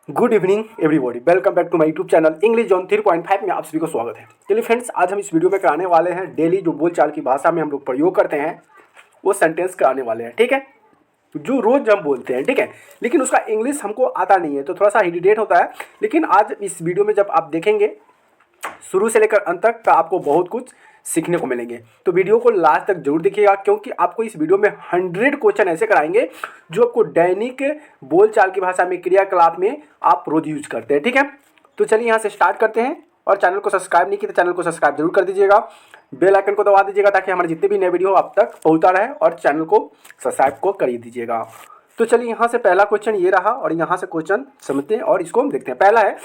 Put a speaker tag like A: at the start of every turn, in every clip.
A: Good evening everybody, welcome back to my YouTube channel English zone 3.5 में आप सभी को स्वागत है। चलिए फ्रेंड्स, आज हम इस वीडियो में कराने वाले हैं डेली जो बोलचाल की भाषा में हम लोग प्रयोग करते हैं वो सेंटेंस कराने वाले हैं। ठीक है, जो रोज हम बोलते हैं, ठीक है, लेकिन उसका इंग्लिश हमको आता नहीं है तो थोड़ा सा हिडिडेट होता है। लेकिन आज इस वीडियो में जब आप देखेंगे शुरू से लेकर अंत तक, तो आपको बहुत कुछ सीखने को मिलेंगे। तो वीडियो को लास्ट तक जरूर देखिएगा, क्योंकि आपको इस वीडियो में 100 क्वेश्चन ऐसे कराएंगे जो आपको दैनिक बोलचाल की भाषा में, क्रियाकलाप में आप रोज यूज करते हैं। ठीक है, तो चलिए यहाँ से स्टार्ट करते हैं। और चैनल को सब्सक्राइब नहीं किया तो चैनल को सब्सक्राइब जरूर कर दीजिएगा, बेल आइकन को दबा दीजिएगा ताकि हमारे जितने भी नए वीडियो आप तक पहुँचता रहे, और चैनल को सब्सक्राइब को कर दीजिएगा। तो चलिए यहाँ से पहला क्वेश्चन ये रहा, और यहाँ से क्वेश्चन समझते हैं और इसको हम देखते हैं। पहला है,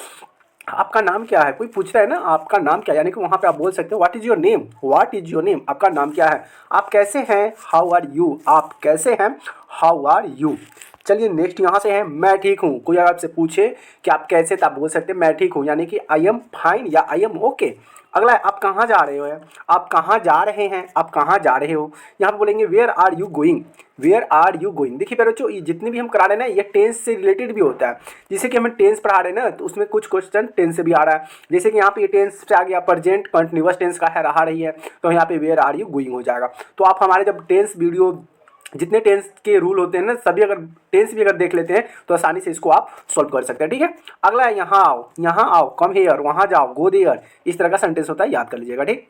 A: आपका नाम क्या है? कोई पूछ रहा है ना, आपका नाम क्या है, यानी कि वहाँ पे आप बोल सकते हो what is your name, what is your name, आपका नाम क्या है, आप कैसे हैं, हाउ आर यू, आप कैसे हैं, हाउ आर यू। चलिए नेक्स्ट यहाँ से है, मैं ठीक हूँ। कोई अगर आपसे पूछे कि आप कैसे, तो आप बोल सकते हैं मैं ठीक हूँ, यानी कि आई एम फाइन या आई एम ओके। अगला है, आप कहाँ जा रहे हो, आप कहाँ जा रहे हैं, आप कहाँ जा रहे हो। यहाँ पे बोलेंगे where are you going, where are you going. देखिए प्यारे बच्चों, ये जितने भी हम करा रहे हैं ना, ये टेंस से रिलेटेड भी होता है। जैसे कि हमें टेंस पढ़ा रहे हैं ना, तो उसमें कुछ क्वेश्चन टेंस से भी आ रहा है। जैसे कि यहाँ पे ये टेंस से आ गया, प्रेजेंट कंटिन्यूअस टेंस का है, रहा रही है, तो यहाँ पे वेयर आर यू गोइंग हो जाएगा। तो आप हमारे जब टेंस वीडियो, जितने टेंस के रूल होते हैं ना, सभी अगर टेंस भी अगर देख लेते हैं तो आसानी से इसको आप सॉल्व कर सकते हैं। ठीक है, अगला है, यहाँ आओ, यहाँ आओ, कम हेयर, वहाँ जाओ, गो देयर। इस तरह का सेंटेंस होता है, याद कर लीजिएगा। ठीक,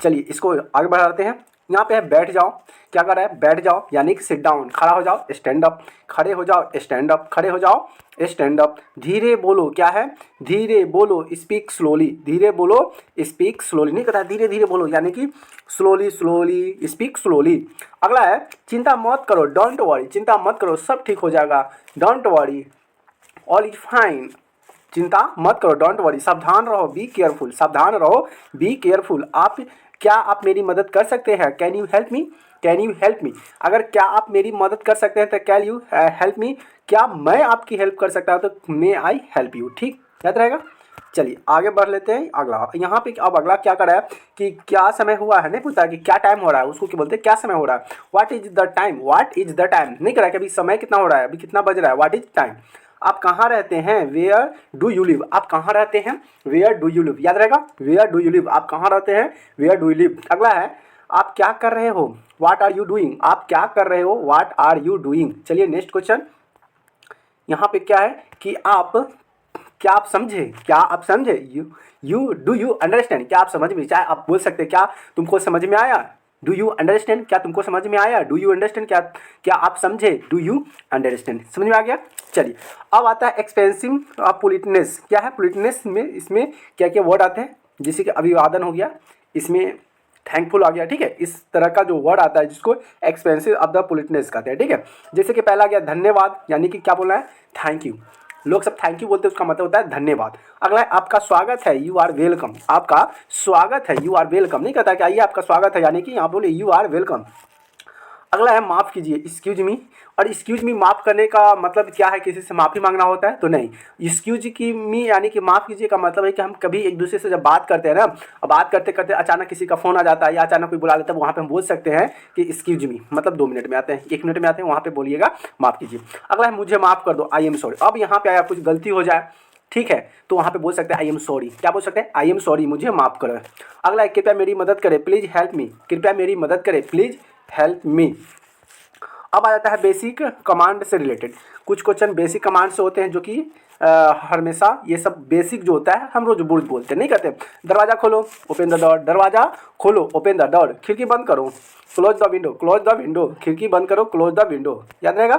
A: चलिए इसको आगे बढ़ाते हैं। यहाँ पे है बैठ जाओ, क्या कर रहा है, बैठ जाओ, यानी कि सिट डाउन। खड़ा हो जाओ, स्टैंड अप, खड़े हो जाओ, स्टैंड अप, खड़े हो जाओ, स्टैंड अप। धीरे बोलो, क्या है, धीरे बोलो, स्पीक स्लोली, धीरे बोलो, स्पीक स्लोली। नहीं कहता धीरे धीरे बोलो, यानी कि स्लोली स्लोली, स्पीक स्लोली। अगला है, चिंता मत करो, डोंट वरी, चिंता मत करो, सब ठीक हो जाएगा, don't worry, all is fine. चिंता मत करो, डोंट वरी, सावधान रहो, बी केयरफुल, सावधान रहो, बी केयरफुल। आप, क्या आप मेरी मदद कर सकते हैं, can you help me, can you help me. अगर क्या आप मेरी मदद कर सकते हैं तो कैन यू हेल्प मी, क्या मैं आपकी हेल्प कर सकता हूँ तो मे आई हेल्प यू। ठीक, याद रहेगा। चलिए आगे बढ़ लेते हैं। अगला यहाँ पे, अब अगला क्या कर रहा है कि क्या समय हुआ है, नहीं पूछता कि क्या टाइम हो रहा है, उसको क्या बोलते हैं, क्या समय हो रहा है। What is the time, what is the time, नहीं कर रहा है कि अभी समय कितना हो रहा है, अभी कितना बज रहा है, व्हाट इज टाइम। आप कहाँ रहते हैं, वेयर डू यू लिव, आप कहाँ रहते हैं, वेयर डू यू लिव। याद रहेगा, वेयर डू यू लिव, आप कहाँ रहते हैं, वेयर डू यू लिव। अगला है, आप क्या कर रहे हो, व्हाट आर यू डूइंग, आप क्या कर रहे हो, व्हाट आर यू डूइंग। चलिए नेक्स्ट क्वेश्चन, यहाँ पे क्या है कि आप, क्या आप समझे, क्या आप समझे, यू डू यू अंडरस्टैंड, क्या आप समझ में, चाहे आप बोल सकते हैं क्या तुमको समझ में आया, डू यू अंडरस्टैंड, क्या तुमको समझ में आया, डू यू अंडरस्टैंड, क्या क्या आप समझे, डू यू अंडरस्टैंड। समझ में आ गया। चलिए अब आता है एक्सपेंसिव पोलिटनेस। क्या है पोलिटनेस में, इसमें क्या क्या वर्ड आते हैं, जैसे कि अभिवादन हो गया, इसमें थैंकफुल आ गया। ठीक है, इस तरह का जो वर्ड आता है जिसको एक्सपेंसिव ऑफ द पोलिटनेस कहते हैं। ठीक है, जैसे कि पहला गया धन्यवाद, यानी कि क्या बोलना है, थैंक यू। लोग सब थैंक यू बोलते हैं, उसका मतलब होता है धन्यवाद। अगला है, आपका स्वागत है, यू आर वेलकम, आपका स्वागत है, यू आर वेलकम। नहीं कहता कि आइए आपका स्वागत है, यानी कि यहाँ बोले यू आर वेलकम। अगला है, माफ़ कीजिए, एक्सक्यूज मी। और एक्सक्यूज मी माफ़ करने का मतलब क्या है, किसी से माफ़ी मांगना होता है तो नहीं। एक्सक्यूज की मी यानी कि माफ़ कीजिए का मतलब है कि हम कभी एक दूसरे से जब बात करते हैं ना, और बात करते करते अचानक किसी का फ़ोन आ जाता है या अचानक कोई बुला लेता है, वहाँ पे हम बोल सकते हैं कि एक्सक्यूज मी, मतलब 2 मिनट में आते हैं, 1 मिनट में आते हैं, वहाँ पे बोलिएगा माफ़ कीजिए। अगला है, मुझे माफ़ कर दो, आई एम सॉरी। अब यहाँ पे आया कुछ गलती हो जाए, ठीक है, तो वहाँ पे बोल सकते हैं आई एम सॉरी। क्या बोल सकते हैं, आई एम सॉरी, मुझे माफ़ करो। अगला है, कृपया मेरी मदद करें, प्लीज़ हेल्प मी, कृपया मेरी मदद करें, प्लीज़ हेल्प मी। अब आ जाता है बेसिक कमांड से रिलेटेड। कुछ क्वेश्चन बेसिक कमांड से होते हैं जो कि हमेशा ये सब बेसिक जो होता है हम रोज रोज बोलते हैं, नहीं कहते। दरवाज़ा खोलो, ओपन द डोर, दरवाज़ा खोलो, ओपन द डोर। खिड़की बंद करो, close the window, close the window. खिड़की बंद करो, क्लोज द विंडो। याद रहेगा,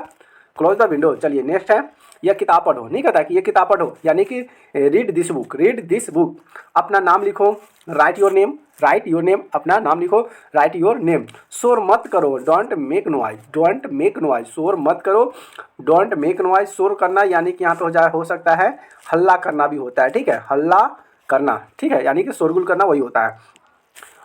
A: क्लोज द विंडो। चलिए नेक्स्ट है, यह किताब पढ़ो, नहीं कहता कि ये किताब पढ़ो, यानी कि read this book, read this book. अपना नाम लिखो, right your name, right your name, अपना नाम लिखो, राइट योर नेम। शोर मत करो, don't make noise, don't make noise, शोर मत करो, डोंट मेक नॉइज। शोर करना यानी कि यहाँ पे हो सकता है हल्ला करना भी होता है। ठीक है, हल्ला करना, ठीक है, यानी कि शोरगुल करना वही होता है।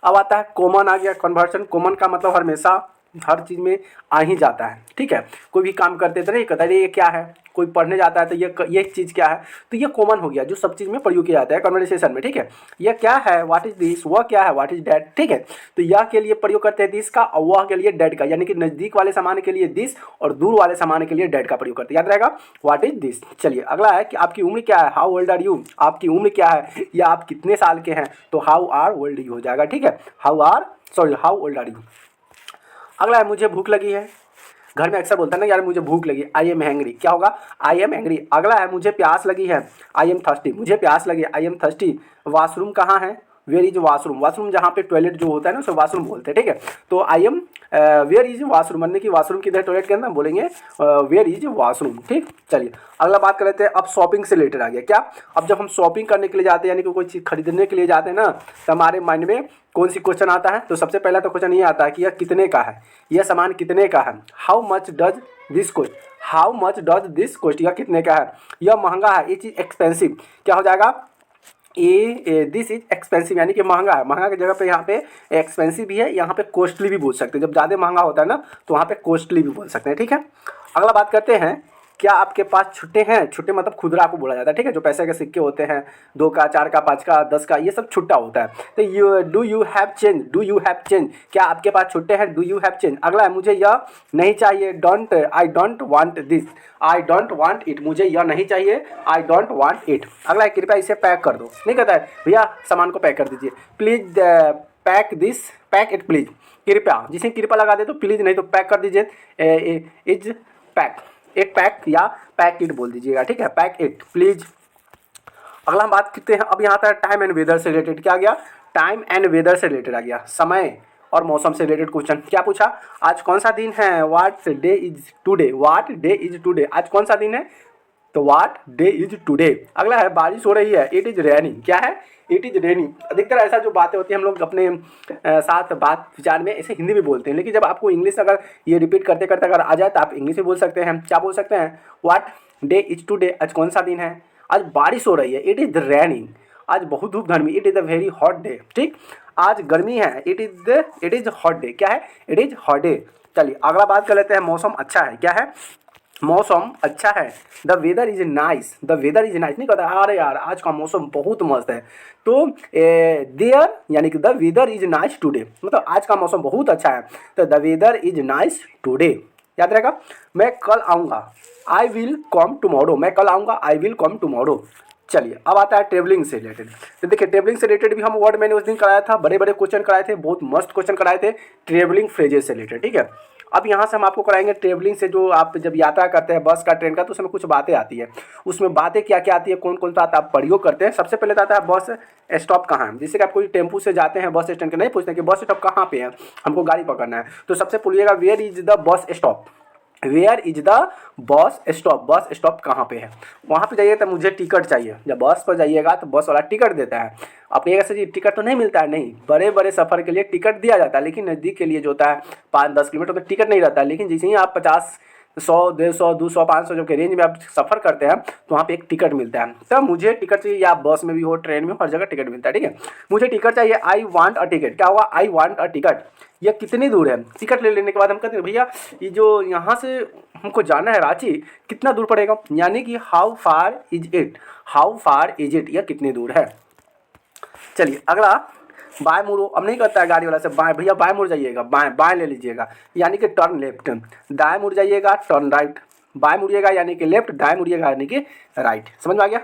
A: अब आता है कॉमन, आ गया कन्वर्सन। कॉमन का मतलब हमेशा हर चीज़ में आ ही जाता है, ठीक है। कोई भी काम करते तो नहीं कहता ये क्या है, कोई पढ़ने जाता है तो ये चीज़ क्या है, तो ये कॉमन हो गया जो सब चीज़ में प्रयोग किया जाता है कन्वर्सेशन में, ठीक है। यह क्या है, व्हाट इज दिस, वह क्या है, व्हाट इज डैट, ठीक है। तो यह के लिए प्रयोग करते हैं दिस का और वह के लिए डैट का, यानी कि नज़दीक वाले सामान के लिए दिस और दूर वाले सामान के लिए डैट का प्रयोग करते हैं, याद रहेगा व्हाट इज दिस। चलिए अगला है कि आपकी उम्र क्या है, हाउ ओल्ड आर यू, आपकी उम्र क्या है या आप कितने साल के हैं, तो हाउ आर ओल्ड यू हो जाएगा, ठीक है। How old are you. अगला है मुझे भूख लगी है, घर में अक्सर बोलता है ना यार मुझे भूख लगी, आई एम हैंग्री, क्या होगा आई एम हैंग्री। अगला है मुझे प्यास लगी है, आई एम थर्स्टी, मुझे प्यास लगी आई एम थर्स्टी। वाशरूम कहाँ है, वेयर इज वाशरूम, वाशरूम जहाँ पे टॉयलेट जो होता है ना उसे वाशरूम बोलते हैं, ठीक है। तो I am where is washroom, मतलब कि वाशरूम किधर टॉयलेट के अंदर, बोलेंगे वेयर इज वाशरूम, ठीक। चलिए अगला बात कर लेते हैं, अब शॉपिंग से रिलेटेड आ गया क्या। अब जब हम शॉपिंग करने के लिए जाते हैं यानी कि कोई चीज़ खरीदने के लिए जाते हैं ना, तो हमारे माइंड में कौन सी क्वेश्चन आता है, तो सबसे पहला तो क्वेश्चन ये आता है कि यह कितने का है, यह सामान कितने का है, how much does this cost, how much does this cost, यह कितने का है, यह महंगा है, ये चीज़ एक्सपेंसिव, क्या हो जाएगा दिस इज एक्सपेंसिव, यानी कि महंगा है, महंगा की जगह पे यहाँ पे एक्सपेंसिव भी है, यहाँ पे कॉस्टली भी बोल सकते हैं, जब ज़्यादा महंगा होता है ना तो वहाँ पे कॉस्टली भी बोल सकते हैं, ठीक है। अगला बात करते हैं, क्या आपके पास छुट्टे हैं, छुट्टे मतलब खुदरा को बोला जाता है, ठीक है, जो पैसे के सिक्के होते हैं 2 का 4 का 5 का 10 का, ये सब छुट्टा होता है। तो do you have change, do you have change, क्या आपके पास छुट्टे हैं, डू यू हैव चेंज। अगला है मुझे यह नहीं चाहिए, don't, I don't want this, I don't want it, मुझे यह नहीं चाहिए, आई डोंट वांट इट। अगला है कृपया इसे पैक कर दो, नहीं कहता है भैया सामान को पैक कर दीजिए, please pack this, pack it please, कृपया, जिसे कृपया लगा दे तो प्लीज नहीं तो पैक कर दीजिए, इज पैक, एक पैक या पैक इट बोल दीजिएगा, ठीक है, पैक इट प्लीज। अगला हम बात करते हैं, अब यहाँ आता है टाइम एंड वेदर से रिलेटेड, क्या आ गया, टाइम एंड वेदर से रिलेटेड आ गया, समय और मौसम से रिलेटेड क्वेश्चन। क्या पूछा, आज कौन सा दिन है, what day is today, what day is today, आज कौन सा दिन है, तो व्हाट डे इज टुडे। अगला है बारिश हो रही है, इट इज रेनिंग, क्या है, इट इज रेनिंग। अधिकतर ऐसा जो बातें होती हैं हम लोग अपने साथ बात विचार में ऐसे हिंदी में बोलते हैं, लेकिन जब आपको इंग्लिश अगर ये रिपीट करते करते अगर आ जाए तो आप इंग्लिश में बोल सकते हैं, क्या बोल सकते हैं, व्हाट डे इज टुडे, आज कौन सा दिन है, आज बारिश हो रही है, इट इज रेनिंग, आज बहुत धूप गर्मी, it is a very hot day, ठीक, आज गर्मी है, इट इज हॉट डे, क्या है, इट इज हॉट डे। चलिए अगला बात कर लेते हैं, मौसम अच्छा है, क्या है, मौसम अच्छा है, the weather is nice, the weather is nice, नहीं कहता अरे यार आज का मौसम बहुत मस्त है, तो देयर यानी कि the weather is nice today, मतलब आज का मौसम बहुत अच्छा है, तो the weather is nice today, याद रहेगा। मैं कल आऊँगा, आई विल कम टुमारो, मैं कल आऊँगा, आई विल कम टुमारो। चलिए अब आता है ट्रेवलिंग से रिलेटेड, तो देखिए ट्रेवलिंग से रिलेटेड भी हम वर्ड मैंने उस दिन कराया था, बड़े बड़े क्वेश्चन कराए थे, बहुत मस्त क्वेश्चन कराए थे ट्रेवलिंग फ्रेजेस से रिलेटेड, ठीक है। अब यहाँ से हम आपको कराएंगे ट्रेवलिंग से, जो आप जब यात्रा करते हैं बस का ट्रेन का तो उसमें कुछ बातें आती है, उसमें बातें क्या क्या आती है, कौन कौन सा आप प्रयोग करते हैं। सबसे पहले तो आता है बस स्टॉप कहाँ है, जैसे कि आप कोई टेम्पू से जाते हैं बस स्टैंड के, नहीं पूछते कि बस स्टॉप कहाँ पे है, हमको गाड़ी पकड़ना है, तो सबसे पूछिएगा where is the bus stop, where is the bus stop, bus stop कहाँ पे है, वहाँ पे जाइए तो मुझे टिकट चाहिए, जब बस पर जाइएगा तो बस वाला टिकट देता है, आप कहिएगा सर जी टिकट तो नहीं मिलता है, नहीं, बड़े बड़े सफ़र के लिए टिकट दिया जाता है, लेकिन नज़दीक के लिए जो होता है 5-10 किलोमीटर तो टिकट नहीं रहता है, लेकिन जैसे ही आप 50, 100, 150, 200, 500 जब के रेंज में आप सफ़र करते हैं तो वहाँ पे एक टिकट मिलता है, तब मुझे टिकट चाहिए, या बस में भी हो ट्रेन में हो, हर जगह टिकट मिलता है, ठीक है, मुझे टिकट चाहिए, आई वांट अ टिकट, क्या हुआ, आई वांट अ टिकट, यह कितनी दूर है, टिकट ले लेने के बाद हम कहते हैं भैया ये जो यहाँ से हमको जाना है रांची कितना दूर पड़ेगा, यानी कि how far is it, how far is it, यह कितनी दूर है। चलिए अगला बाएं मुड़ो, अब नहीं कहता है गाड़ी वाला से बाएं, भैया बाएं मुड़ जाइएगा, बाएं बाएं ले लीजिएगा यानी कि टर्न लेफ्ट, दाएं मुड़ जाइएगा टर्न राइट, बाएं मुड़िएगा यानी कि लेफ्ट, दाएं मुड़िएगा यानी कि राइट, समझ में आ गया।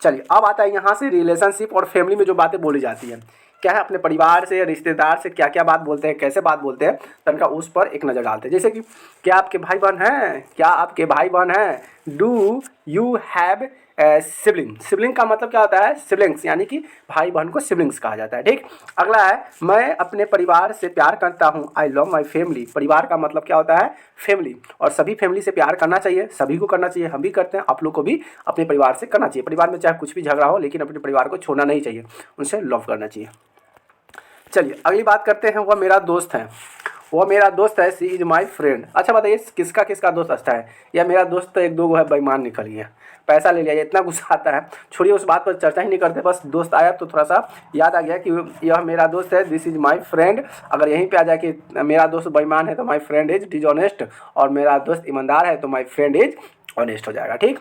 A: चलिए अब आता है यहाँ से रिलेशनशिप और फैमिली में जो बातें बोली जाती हैं, क्या है, अपने परिवार से रिश्तेदार से क्या क्या बात बोलते हैं, कैसे बात बोलते हैं, तो इनका उस पर एक नज़र डालते हैं। जैसे कि क्या आपके भाई बहन हैं, क्या आपके भाई बहन हैं, do you have sibling, sibling का मतलब क्या होता है, सिबलिंग्स, यानी कि भाई बहन को सिबलिंग्स कहा जाता है, ठीक। अगला है मैं अपने परिवार से प्यार करता हूँ, आई लव माई फैमिली, परिवार का मतलब क्या होता है, फैमिली, और सभी फैमिली से प्यार करना चाहिए, सभी को करना चाहिए, हम भी करते हैं, आप लोग को भी अपने परिवार से करना चाहिए, परिवार में चाहे कुछ भी झगड़ा हो लेकिन अपने परिवार को छोड़ना नहीं चाहिए, उनसे लव करना चाहिए। चलिए अगली बात करते हैं, वह मेरा दोस्त है, वो मेरा दोस्त है, सी इज़ माई फ्रेंड। अच्छा बताइए किसका किसका दोस्त अच्छा है, या मेरा दोस्त तो एक दो गो है बेईमान निकल गया, पैसा ले लिया, ये इतना गुस्सा आता है। छोड़िए उस बात पर चर्चा ही नहीं करते, बस दोस्त आया तो थोड़ा सा याद आ गया कि यह मेरा दोस्त है, दिस इज़ माई फ्रेंड। अगर यहीं पे आ जाए कि मेरा दोस्त बेईमान है तो माई फ्रेंड इज डिजऑनेस्ट, और मेरा दोस्त ईमानदार है तो माई फ्रेंड इज ऑनेस्ट हो जाएगा। ठीक,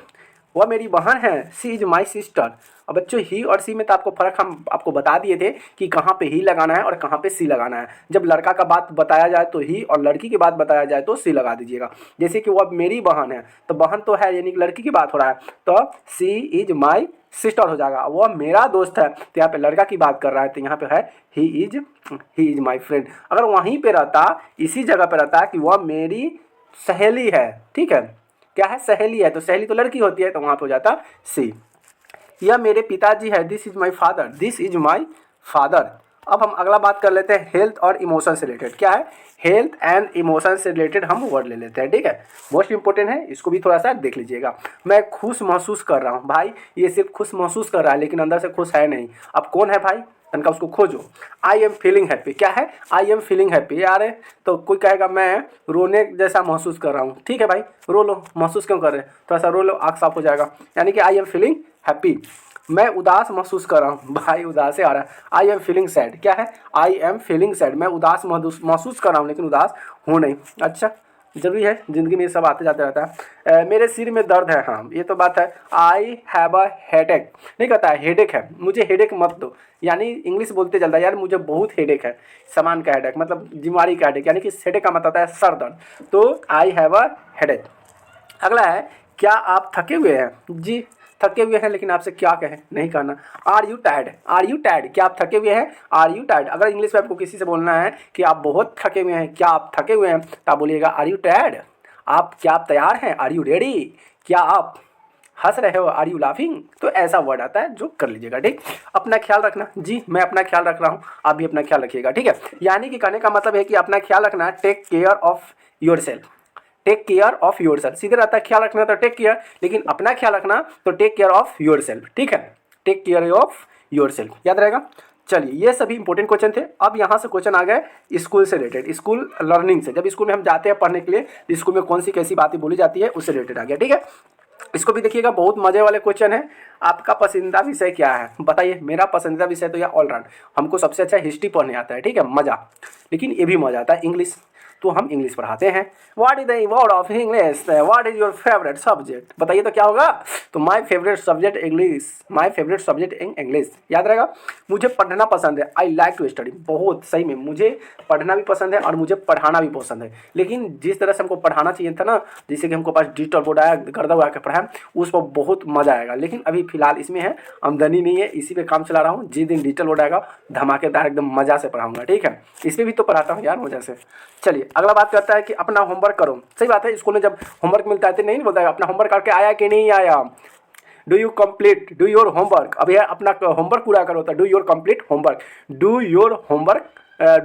A: वह मेरी बहन है, सी इज़ माई सिस्टर। अब बच्चों ही और सी में तो आपको फ़र्क हम आपको बता दिए थे कि कहाँ पे ही लगाना है और कहाँ पे सी लगाना है। जब लड़का का बात बताया जाए तो ही, और लड़की की बात बताया जाए तो सी लगा दीजिएगा। जैसे कि वह मेरी बहन है तो बहन तो है, यानी कि लड़की की बात हो रहा है, तो सी इज़ माई सिस्टर हो जाएगा। वह मेरा दोस्त है तो यहाँ पे लड़का की बात कर रहा है तो यहाँ पे है ही इज़ माई फ्रेंड। अगर वहीं पे रहता, इसी जगह पे रहता कि वह मेरी सहेली है, ठीक है, क्या है, सहेली है, तो सहेली तो लड़की होती है, तो वहाँ पे हो जाता सी। यह मेरे पिताजी है, this is my father, this is my father. अब हम अगला बात कर लेते हैं हेल्थ और इमोशन से रिलेटेड। क्या है, हेल्थ एंड इमोशन से रिलेटेड हम वर्ड ले लेते हैं। ठीक है, मोस्ट इंपॉर्टेंट है, इसको भी थोड़ा सा देख लीजिएगा। मैं खुश महसूस कर रहा हूँ, भाई ये सिर्फ खुश महसूस कर रहा है लेकिन अंदर से खुश है नहीं। अब कौन है भाई, तनका उसको खोजो। आई एम फीलिंग हैप्पी, क्या है, आई एम फीलिंग हैप्पी। यार तो कोई कहेगा मैं रोने जैसा महसूस कर रहा हूँ, ठीक है भाई, रो लो, महसूस क्यों कर रहे हैं, थोड़ा सा रो लो, आँख साफ हो जाएगा। यानी कि आई एम फीलिंग हैप्पी। मैं उदास महसूस कर रहा हूँ, भाई उदास से आ रहा है, आई एम फीलिंग सैड। क्या है, आई एम फीलिंग सैड, मैं उदास महसूस कर रहा हूँ लेकिन उदास हूँ नहीं। अच्छा, जरूरी है, ज़िंदगी में ये सब आते जाते रहता है। मेरे सिर में दर्द है, हाँ ये तो बात है। आई हैव अ हेडेक, नहीं कहता है हेडेक है, मुझे हेडेक मत दो, यानी इंग्लिश बोलते चलता है यार मुझे बहुत हेडेक है, सामान का हेडेक मतलब बीमारी का हेडेक, यानी कि हेडेक का मतलब होता है सर दर्द, तो आई हैव अ हेडेक। अगला है, क्या आप थके हुए हैं, जी थके हुए हैं, लेकिन आपसे क्या कहें, नहीं कहना। Are you tired, are you tired, क्या आप थके हुए हैं, आर यू टायर्ड। अगर इंग्लिश में आपको किसी से बोलना है कि आप बहुत थके हुए हैं, क्या आप थके हुए हैं, तो आप बोलिएगा आर यू टायर्ड। क्या आप तैयार हैं, आर यू रेडी। क्या आप हंस रहे हो, आर यू लाफिंग। तो ऐसा वर्ड आता है जो कर लीजिएगा। ठीक, अपना ख्याल रखना, जी मैं अपना ख्याल रख रहा हूँ, आप भी अपना ख्याल रखिएगा। ठीक है, यानी कि कहने का मतलब है कि अपना ख्याल रखना, take care of yourself, take care of yourself. सीधे रहता है ख्याल रखना तो टेक केयर, लेकिन अपना ख्याल रखना तो take care of yourself. ठीक है, take care of yourself, याद रहेगा। चलिए, ये सभी इंपॉर्टेंट क्वेश्चन थे। अब यहाँ से क्वेश्चन आ गए स्कूल से रिलेटेड, स्कूल लर्निंग से, जब स्कूल में हम जाते हैं पढ़ने के लिए, स्कूल में कौन सी कैसी बातें बोली जाती है उससे रिलेटेड आ गया। ठीक है, इसको भी देखिएगा, बहुत मजे वाले क्वेश्चन है। आपका पसंदीदा विषय क्या है बताइए। मेरा पसंदीदा विषय तो यह ऑलराउंड, हमको सबसे अच्छा हिस्ट्री पढ़ने आता है, ठीक है, मज़ा, लेकिन ये भी मज़ा आता है इंग्लिश, तो हम इंग्लिश पढ़ाते हैं। What is the word of English, what is your favourite subject, बताइए तो क्या होगा, तो my favourite subject English, my favourite subject in English, याद रहेगा। मुझे पढ़ना पसंद है, आई लाइक टू स्टडी, बहुत सही में मुझे पढ़ना भी पसंद है और मुझे पढ़ाना भी पसंद है, लेकिन जिस तरह से हमको पढ़ाना चाहिए था ना, जैसे कि हमको पास डिजिटल बोर्ड आया, गर्दा उड़ा के पढ़ाया, उस पर बहुत मज़ा आएगा, लेकिन अभी फिलहाल इसमें है आमदनी नहीं है, इसी पे काम चला रहा हूँ। जिस दिन डिजिटल बोर्ड आएगा धमाकेदार एकदम मज़ा से पढ़ाऊंगा, ठीक है, इसमें भी तो पढ़ाता हूँ यार मज़ा से। चलिए, अगला बात करता है कि अपना होमवर्क करो। सही बात है, स्कूल में जब होमवर्क मिलता है तो नहीं बोलता है अपना होमवर्क करके आया कि नहीं आया, do you complete, do your homework. अब यह अपना होमवर्क पूरा करो, तो do your complete homework, do your homework,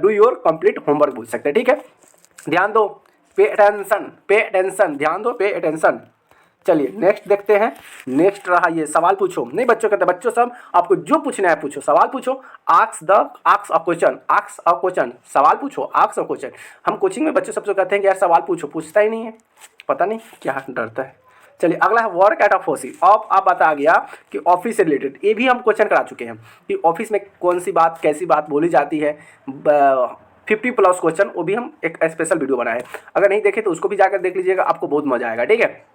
A: do your complete homework बोल सकते हैं। ठीक है, ध्यान दो, पे अटेंशन, पे अटेंशन, ध्यान दो, पे अटेंशन। चलिए नेक्स्ट देखते हैं। नेक्स्ट रहा ये सवाल पूछो, नहीं बच्चों कहते, बच्चों सब आपको जो पूछना है पूछो, सवाल पूछो, ask a question, ask a question, सवाल पूछो, आस्क अ क्वेश्चन। हम कोचिंग में बच्चों सबसे कहते हैं कि यार सवाल पूछो, पूछता ही नहीं है, पता नहीं क्या डरता है। चलिए अगला है वर्क एट ऑफिस। अब आप बता गया कि ऑफिस से रिलेटेड, ये भी हम क्वेश्चन करा चुके हैं कि ऑफिस में कौन सी बात कैसी बात बोली जाती है, 50+ क्वेश्चन, वो भी हम एक स्पेशल वीडियो बनाए, अगर नहीं देखे तो उसको भी जाकर देख लीजिएगा, आपको बहुत मजा आएगा। ठीक है,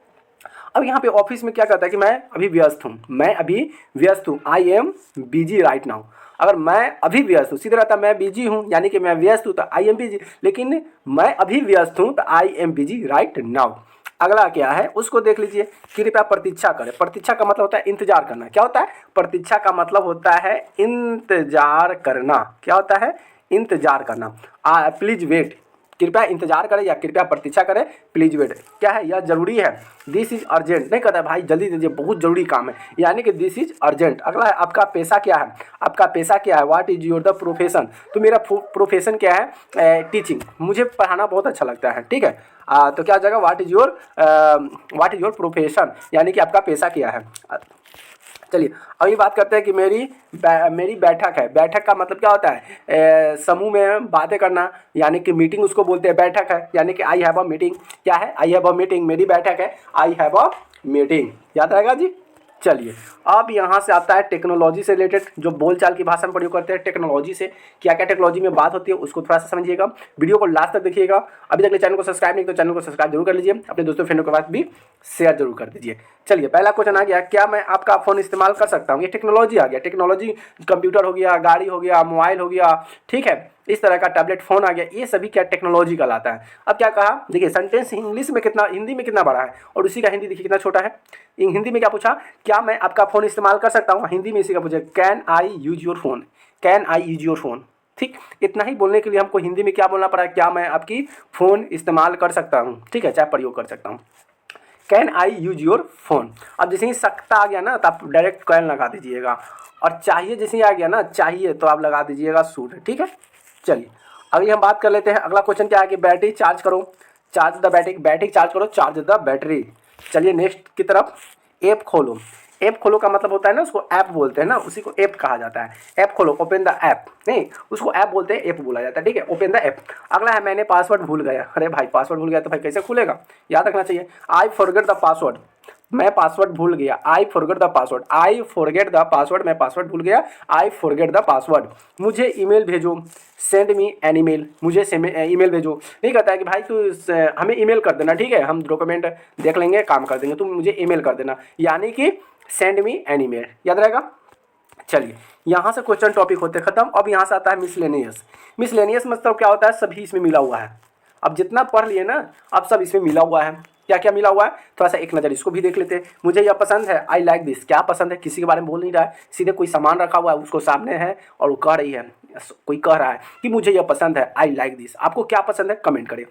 A: अब यहाँ पे ऑफिस में क्या कहता है कि मैं अभी व्यस्त हूँ, मैं अभी व्यस्त हूँ, I am busy right now. अगर मैं अभी व्यस्त हूँ, सीधे रहता मैं बिजी हूँ, यानी कि मैं व्यस्त हूँ तो आई एम बिजी, लेकिन मैं अभी व्यस्त हूँ तो I am busy right now. अगला क्या है उसको देख लीजिए, कृपया प्रतीक्षा करें। प्रतीक्षा का मतलब होता है इंतजार करना। क्या होता है, प्रतीक्षा का मतलब होता है इंतजार करना। क्या होता है, इंतजार करना। प्लीज वेट, कृपया इंतजार करें या कृपया प्रतीक्षा करें, प्लीज वेट। क्या है, यह जरूरी है। दिस इज अर्जेंट, नहीं कहता है भाई जल्दी दीजिए बहुत जरूरी काम है, यानी कि दिस इज अर्जेंट। अगला है आपका पैसा क्या है, आपका पैसा क्या है, what is your the profession. तो मेरा प्रोफेशन क्या है, टीचिंग, मुझे पढ़ाना बहुत अच्छा लगता है। ठीक है, तो क्या हो जाएगा, व्हाट इज योर प्रोफेशन, यानी कि आपका पैसा क्या है। चलिए अभी बात करते हैं कि मेरी बैठक है। बैठक का मतलब क्या होता है? समूह में बातें करना, यानी कि मीटिंग उसको बोलते हैं। बैठक है यानी कि आई हैव अ मीटिंग। क्या है? I have a meeting. मेरी बैठक है, आई हैव अ मीटिंग। याद रहेगा जी। चलिए अब यहाँ से आता है टेक्नोलॉजी से रिलेटेड, जो बोलचाल की भाषा में प्रयोग करते हैं। टेक्नोलॉजी से क्या क्या टेक्नोलॉजी में बात होती है उसको थोड़ा सा समझिएगा। वीडियो को लास्ट तक देखिएगा। अभी तक चैनल को सब्सक्राइब नहीं तो चैनल को सब्सक्राइब जरूर कर लीजिए, अपने दोस्तों फ्रेंडों के पास भी शेयर जरूर कर दीजिए। चलिए पहला क्वेश्चन आ गया, क्या मैं आपका फ़ोन इस्तेमाल कर सकता हूँ? ये टेक्नोलॉजी आ गया। टेक्नोलॉजी कंप्यूटर हो गया, गाड़ी हो गया, मोबाइल हो गया, ठीक है, इस तरह का टैबलेट फ़ोन आ गया, ये सभी क्या टेक्नोलॉजी कहलाता है। अब क्या कहा, देखिए सेंटेंस इंग्लिश में कितना, हिंदी में कितना बड़ा है और उसी का हिंदी देखिए कितना छोटा है। हिंदी में क्या पूछा, क्या मैं आपका फ़ोन इस्तेमाल कर सकता हूँ? हिंदी में इसी का पूछा, can I use your phone, can I use your phone. ठीक, इतना ही बोलने के लिए हमको हिंदी में क्या बोलना पड़ा, क्या मैं आपकी फ़ोन इस्तेमाल कर सकता हूँ, ठीक है, चाहे प्रयोग कर सकता हूँ। Can I use your phone. अब जैसे ही सकता आ गया ना तो आप डायरेक्ट कैन लगा दीजिएगा, और चाहिए जैसे ही आ गया ना, चाहिए तो आप लगा दीजिएगा शुड, ठीक है। चलिए अगली हम बात कर लेते हैं। अगला क्वेश्चन क्या है कि बैटरी चार्ज करो, charge the battery, battery charge करो, चार्ज द बैटरी। चलिए नेक्स्ट की तरफ, ऐप खोलो। ऐप खोलो का मतलब होता है ना, उसको ऐप बोलते हैं ना, उसी को ऐप कहा जाता है। ऐप खोलो, ओपन द ऐप, नहीं उसको ऐप बोलते हैं, ऐप बोला जाता है, ठीक है, ओपन द ऐप। अगला है मैंने पासवर्ड भूल गया। अरे भाई पासवर्ड भूल गया तो भाई कैसे खुलेगा, याद रखना चाहिए। आई फॉरगेट द पासवर्ड, मैं पासवर्ड भूल गया। I forget the password, I forget the password, मैं पासवर्ड भूल गया। I forget the password. मुझे ईमेल भेजो, सेंड मी एन ईमेल, मुझे ईमेल भेजो। नहीं कहता है कि भाई तू हमें ईमेल कर देना, ठीक है, हम डॉक्यूमेंट देख लेंगे, काम कर देंगे, तुम मुझे ईमेल कर देना, यानी कि सेंड मी एन ईमेल। याद रहेगा। चलिए यहाँ से क्वेश्चन टॉपिक होते खत्म। अब यहाँ से आता है मिसलेनियस। मिसलेनियस मतलब क्या होता है, सभी इसमें मिला हुआ है। अब जितना पढ़ लिए ना, अब सब इसमें मिला हुआ है। क्या क्या मिला हुआ है, थोड़ा सा एक नज़र इसको भी देख लेते हैं। मुझे यह पसंद है, आई लाइक दिस। क्या पसंद है, किसी के बारे में बोल नहीं रहा है, सीधे कोई सामान रखा हुआ है उसको सामने है और वो कह रही है, कोई कह रहा है कि मुझे यह पसंद है, आई लाइक दिस। आपको क्या पसंद है कमेंट करिए।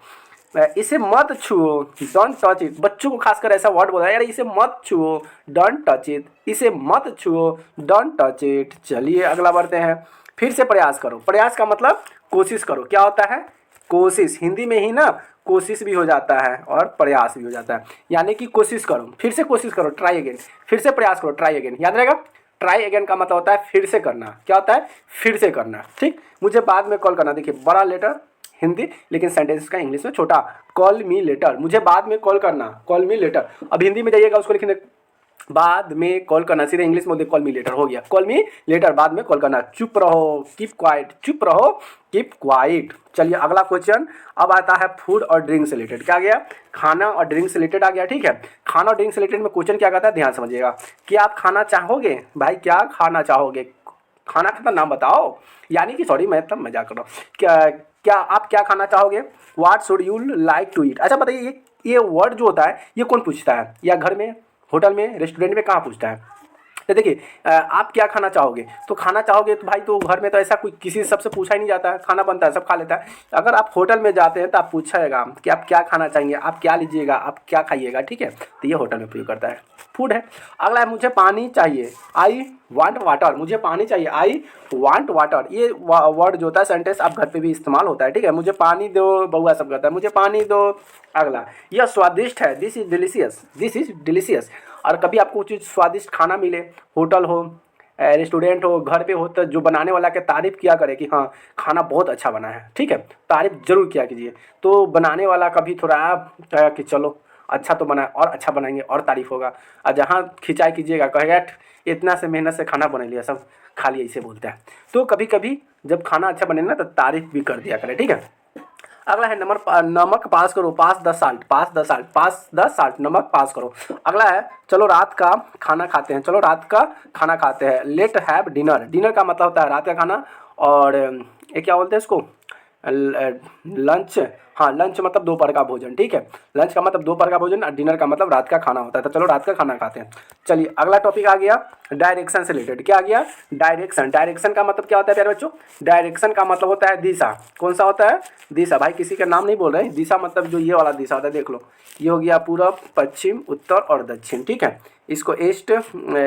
A: इसे मत छुओ, डोंट टच इट। बच्चों को खासकर ऐसा वर्ड बोला है, यार इसे मत छुओ, डोंट टच इट, इसे मत छुओ, डोंट टच इट। चलिए अगला बढ़ते हैं। फिर से प्रयास करो। प्रयास का मतलब कोशिश करो। क्या होता है, कोशिश। हिंदी में ही ना कोशिश भी हो जाता है और प्रयास भी हो जाता है, यानी कि कोशिश करो, फिर से कोशिश करो, ट्राई अगेन। फिर से प्रयास करो, ट्राई अगेन। याद रहेगा, ट्राई अगेन का मतलब होता है फिर से करना। क्या होता है, फिर से करना। ठीक, मुझे बाद में कॉल करना। देखिए बड़ा लेटर हिंदी, लेकिन सेंटेंस का इंग्लिश में छोटा। कॉल मी लेटर, मुझे बाद में कॉल करना, कॉल मी लेटर। अब हिंदी में जाइएगा, उसको लिखने बाद में कॉल करना, सीधे इंग्लिश में कॉल मी लेटर हो गया। कॉल मी लेटर, बाद में कॉल करना। चुप रहो, कीप क्वाइट, चुप रहो, कीप क्वाइट। चलिए अगला क्वेश्चन अब आता है फूड और ड्रिंक से रिलेटेड। क्या आ गया, खाना और ड्रिंक से रिलेटेड आ गया, ठीक है। खाना और ड्रिंक से रिलेटेड में क्वेश्चन क्या कहता है, ध्यान समझिएगा। क्या आप खाना चाहोगे, भाई क्या खाना चाहोगे, खाना का नाम बताओ, यानी कि सॉरी मैं तब मजाक कर रहा हूँ। क्या आप क्या खाना चाहोगे, what should you like to eat. अच्छा बताइए, ये वर्ड जो होता है ये कौन पूछता है, या घर में, होटल में, रेस्टोरेंट में, कहाँ पूछता है। तो देखिए आप क्या खाना चाहोगे, तो खाना चाहोगे तो भाई तो घर में तो ऐसा कोई किसी सबसे पूछा ही नहीं जाता है, खाना बनता है सब खा लेता है। अगर आप होटल में जाते हैं तो आप पूछेगा कि आप क्या खाना चाहेंगे, आप क्या लीजिएगा, आप क्या खाइएगा, ठीक है, तो ये होटल में प्रयोग करता है, फूड है। अगला है मुझे पानी चाहिए, आई वांट वाटर, मुझे पानी चाहिए, आई वांट वाटर। ये वर्ड जो होता है सेंटेंस आप घर पे भी इस्तेमाल होता है, ठीक है, मुझे पानी दो, बउआ सब कहता है मुझे पानी दो। अगला, यह स्वादिष्ट है, this is delicious, this is delicious. और कभी आपको कुछ स्वादिष्ट खाना मिले, होटल हो, रेस्टोरेंट हो, घर पे हो, तो जो बनाने वाला के तारीफ़ किया करे कि हाँ खाना बहुत अच्छा बना है, ठीक है, तारीफ़ जरूर किया कीजिए। तो बनाने वाला कभी थोड़ा कि चलो अच्छा तो बना और अच्छा बनाएंगे और तारीफ़ होगा। और जहाँ खिंचाई कीजिएगा कहेगा इतना से मेहनत से खाना बना लिया, सब खा लिया, इसे बोलते हैं। तो कभी कभी जब खाना अच्छा बने ना तो तारीफ़ भी कर दिया करें, ठीक है। अगला है नमक पास करो, pass the salt, pass the salt, pass the salt, नमक पास करो। अगला है चलो रात का खाना खाते हैं, चलो रात का खाना खाते हैं, लेट हैव डिनर। डिनर का मतलब होता है रात का खाना, और ये क्या बोलते हैं इसको, लंच। हाँ लंच मतलब दोपहर का भोजन, ठीक है, लंच का मतलब दोपहर का भोजन और डिनर का मतलब रात का खाना होता है। तो चलो रात का खाना खाते हैं। चलिए अगला टॉपिक आ गया डायरेक्शन से रिलेटेड। क्या आ गया, डायरेक्शन। डायरेक्शन का मतलब क्या होता है प्यारे बच्चों, डायरेक्शन का मतलब होता है दिशा। कौन सा होता है, दिशा। भाई किसी का नाम नहीं बोल रहे हैं, दिशा मतलब जो ये वाला दिशा होता है, देख लो ये हो गया पूरब, पश्चिम, उत्तर और दक्षिण, ठीक है। इसको east,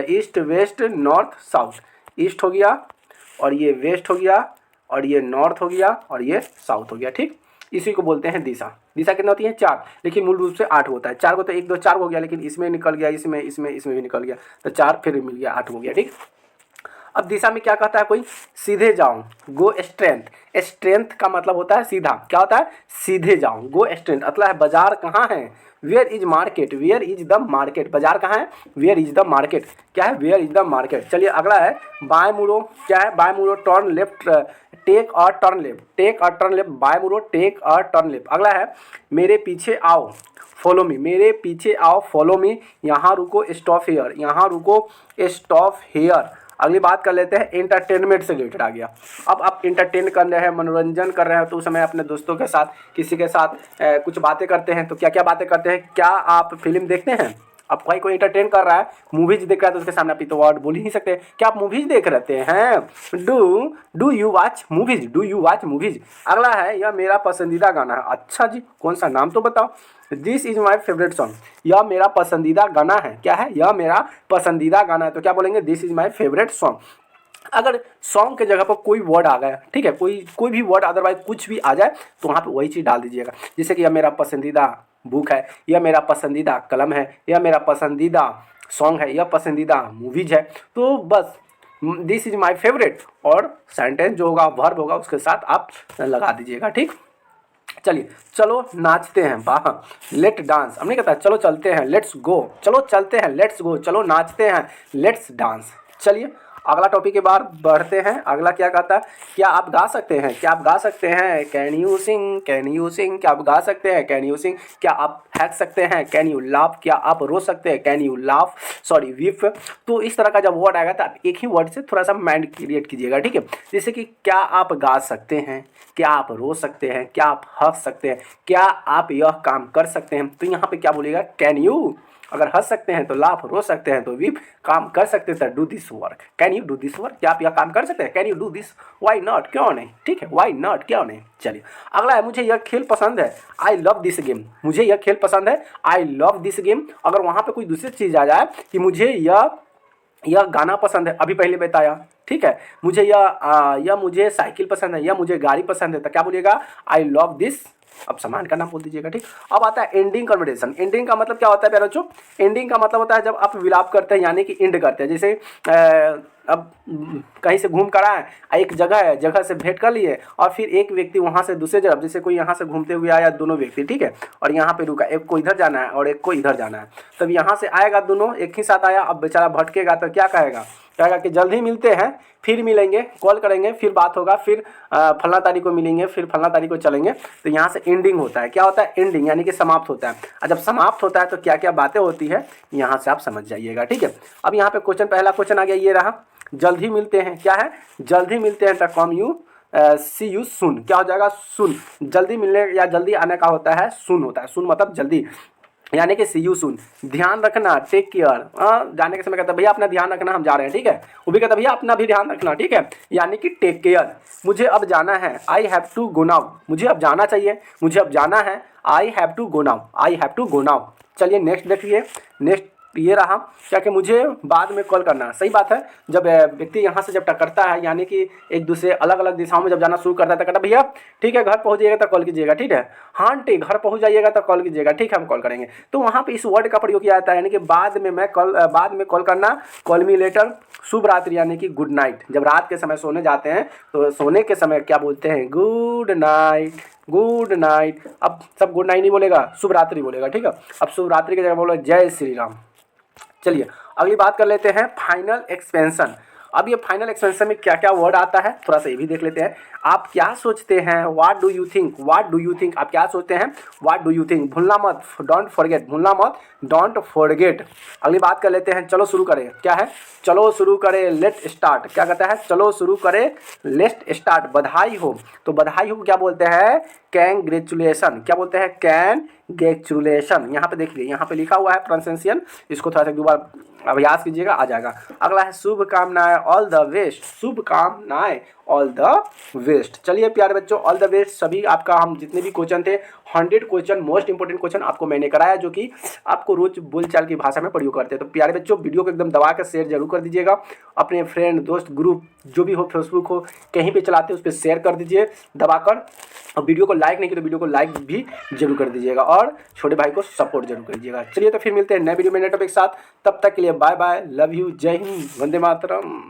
A: east west north south, east हो गया और ये वेस्ट हो गया और ये नॉर्थ हो गया और ये साउथ हो गया, ठीक। इसी को बोलते हैं दिशा। दिशा कितना होती है 4, लेकिन मूल रूप से 8 होता है। 4 को तो 1 2 4 हो गया, लेकिन इसमें निकल गया, इसमें भी निकल गया, तो 4 फिर मिल गया, 8 हो गया। ठीक, अब दिशा में क्या कहता है कोई, सीधे जाओ, गो स्ट्रेंथ। स्ट्रेंथ का मतलब होता है सीधा, क्या होता है सीधे जाओ, गो स्ट्रेंथ मतलब है बाजार कहाँ है, where is market, where is the market, बाजार कहाँ है, वेयर इज द मार्केट, क्या है वेयर इज द मार्केट। चलिए अगला है बाएं मुड़ो, क्या है बाएं मुड़ो, टर्न लेफ्ट, टेक और टर्न लेफ्ट, टेक और टर्न लेफ्ट, बाएं मुड़ो टेक और टर्न लेफ्ट। अगला है मेरे पीछे आओ, फॉलो मी, मेरे पीछे आओ फॉलो मी, यहाँ रुको स्टॉप हेयर, यहाँ रुको स्टॉप हेयर। अगली बात कर लेते हैं एंटरटेनमेंट से रिलेटेड आ गया। अब आप एंटरटेन कर रहे हैं, मनोरंजन कर रहे हैं, तो उस समय अपने दोस्तों के साथ किसी के साथ कुछ बातें करते हैं, तो क्या क्या बातें करते हैं, क्या आप फिल्म देखते हैं, अब कोई एंटरटेन कर रहा है, मूवीज देख रहा है, तो उसके सामने आप तो वर्ड बोल ही नहीं सकते, क्या आप मूवीज देख रहते हैं, do you watch movies, do you watch movies. अगला है यह मेरा पसंदीदा गाना है, अच्छा जी कौन सा, नाम तो बताओ। This is my favourite song, यह मेरा पसंदीदा गाना है, क्या है यह मेरा पसंदीदा गाना है, तो क्या बोलेंगे this is my favourite song. अगर सॉन्ग के जगह पर कोई वर्ड आ गया, ठीक है, कोई भी वर्ड अदरवाइज कुछ भी आ जाए, तो वहाँ पे वही चीज़ डाल दीजिएगा। जैसे कि यह मेरा पसंदीदा बुक है, यह मेरा पसंदीदा कलम है, यह मेरा पसंदीदा सॉन्ग है, यह पसंदीदा मूवीज है, तो बस दिस इज माई फेवरेट और सेंटेंस जो होगा वर्ब होगा उसके साथ आप लगा दीजिएगा। ठीक, चलिए चलो नाचते हैं, वाह, लेट डांस, हमने कहता है चलो चलते हैं, लेट्स गो, चलो चलते हैं, लेट्स गो, चलो नाचते हैं, लेट्स डांस। चलिए अगला टॉपिक के बाद बढ़ते हैं। अगला क्या कहता है, क्या आप गा सकते हैं, क्या आप गा सकते हैं, can you sing, can you sing, क्या आप गा सकते हैं, कैन यू सिंग, क्या आप हंस सकते हैं, कैन यू लाफ, क्या आप रो सकते हैं, can you laugh, sorry weep. तो इस तरह का जब वर्ड आएगा तो आप एक ही वर्ड से थोड़ा सा माइंड क्रिएट कीजिएगा। ठीक है, जैसे कि क्या आप गा सकते हैं, क्या आप रो सकते हैं, क्या आप हंस सकते हैं, क्या आप यह काम कर सकते हैं, तो यहाँ पे क्या बोलिएगा कैन यू। अगर हंस सकते हैं तो लाफ, रो सकते हैं तो वीप, काम कर सकते हैं तो do this work, can you do this work, क्या आप यह काम कर सकते हैं, can you do this, why not, क्यों नहीं, ठीक है वाई नॉट, क्यों नहीं। चलिए अगला है मुझे यह खेल पसंद है, आई लव दिस गेम, मुझे यह खेल पसंद है, आई लव दिस गेम। अगर वहाँ पे कोई दूसरी चीज़ आ जाए कि मुझे यह गाना पसंद है, अभी पहले बताया, ठीक है, मुझे यह मुझे साइकिल पसंद है, या मुझे गाड़ी पसंद है, तो क्या बोलिएगा आई लव दिस, अब सामान का नाम बोल दीजिएगा। ठीक, अब आता है एंडिंग कन्वर्सेशन। एंडिंग का मतलब क्या होता है प्यारे बच्चों, एंडिंग का मतलब होता है जब आप विलाप करते हैं, यानी कि एंड करते हैं। जैसे अब कहीं से घूम कर आए, एक जगह है, जगह से भेंट कर लिए, और फिर एक व्यक्ति वहाँ से दूसरे जगह, जैसे कोई यहाँ से घूमते हुए आया, दोनों व्यक्ति, ठीक है, और यहाँ पे रुका, एक को इधर जाना है और एक को इधर जाना है, तब यहाँ से आएगा, दोनों एक ही साथ आया, अब बेचारा भटकेगा तो क्या कहेगा कि जल्द ही मिलते हैं, फिर मिलेंगे, कॉल करेंगे, फिर बात होगा, फिर फलना तारीख को मिलेंगे, फिर फलना तारीख को चलेंगे। तो यहाँ से एंडिंग होता है, क्या होता है एंडिंग, यानी कि समाप्त होता है। और जब समाप्त होता है तो क्या क्या बातें होती है यहाँ से आप समझ जाइएगा। ठीक है, अब यहाँ पे क्वेश्चन, पहला क्वेश्चन आ गया, ये रहा, जल्द ही मिलते हैं, क्या है जल्द ही मिलते हैं, कम यू सी यू सुन, क्या हो जाएगा सुन, जल्दी मिलने या जल्दी आने का होता है सुन, होता है सुन मतलब जल्दी, यानी कि सी यू सुन। ध्यान रखना, टेक केयर, जाने के समय कहता है भैया अपना ध्यान रखना, हम जा रहे हैं, ठीक है, वो भी कहता है भैया अपना भी ध्यान रखना, ठीक है, यानी कि टेक केयर। मुझे अब जाना है, I have to go now, मुझे अब जाना चाहिए, मुझे अब जाना है, I have to go now, I have to go now. चलिए नेक्स्ट देखिए, नेक्स्ट ये रहा, क्या कि मुझे बाद में कॉल करना। सही बात है, जब व्यक्ति यहाँ से जब टकरता है, यानी कि एक दूसरे अलग अलग दिशाओं में जब जाना शुरू करता है, तो कहता भैया ठीक है घर पहुँच जाइएगा तो कॉल कीजिएगा, ठीक है, हाँ आंटी घर पहुँच जाइएगा तो कॉल कीजिएगा, ठीक है हम कॉल करेंगे। तो वहाँ पे इस वर्ड का प्रयोग किया जाता है, यानी कि बाद में कॉल करना, कॉल मी लेटर, शुभ रात्रि यानी कि गुड नाइट। जब रात के समय सोने जाते हैं तो सोने के समय क्या बोलते हैं, गुड नाइट, गुड नाइट। अब सब गुड नाइट नहीं बोलेगा, शुभ रात्रि बोलेगा, ठीक है। अब शुभ रात्रि की जगह बोलो जय श्री राम। चलिए अगली बात कर लेते हैं फाइनल एक्सपेंशन। अब ये फाइनल एक्सपेंशन में क्या क्या वर्ड आता है थोड़ा सा ये भी देख लेते हैं। आप क्या सोचते हैं, what do you think, what do you think, आप क्या सोचते हैं, व्हाट डू यू थिंक। भूलना मत, डोंट फॉरगेट, भूलना मत, डोंट फॉरगेट। अगली बात कर लेते हैं, चलो शुरू करें, क्या है चलो शुरू करें, लेट स्टार्ट। क्या कहता है, चलो शुरू करें, लेट स्टार्ट। बधाई हो, तो बधाई हो क्या बोलते हैं, कैंग्रेचुलेशन। क्या बोलते हैं, कैंग्रेचुलेशन। यहाँ पे देखिए, यहाँ पे लिखा हुआ है प्रोनाउंसिएशन, इसको थोड़ा सा दोबारा अभ्यास कीजिएगा, आ जाएगा। अगला है शुभकामनाएं, ऑल द बेस्ट, शुभकामनाएं, ऑल द बेस्ट। चलिए प्यारे बच्चों, ऑल द बेस्ट सभी। आपका हम जितने भी क्वेश्चन थे 100 क्वेश्चन मोस्ट इंपॉर्टेंट क्वेश्चन आपको मैंने कराया, जो कि आपको रोज बोलचाल की भाषा में प्रयोग करते हैं। तो प्यारे बच्चों, वीडियो को एकदम दबा कर शेयर जरूर कर दीजिएगा। अपने फ्रेंड, दोस्त, ग्रुप जो भी हो, फेसबुक हो, कहीं पे चलाते हैं उस पर शेयर कर दीजिए दबाकर। और वीडियो को लाइक नहीं किया तो वीडियो को लाइक भी जरूर कर दीजिएगा और छोटे भाई को सपोर्ट जरूर कर दीजिएगा। चलिए तो फिर मिलते हैं नए वीडियो में नए टॉपिक के साथ। तब तक के लिए बाय बाय, लव यू, जय हिंद, वंदे मातरम।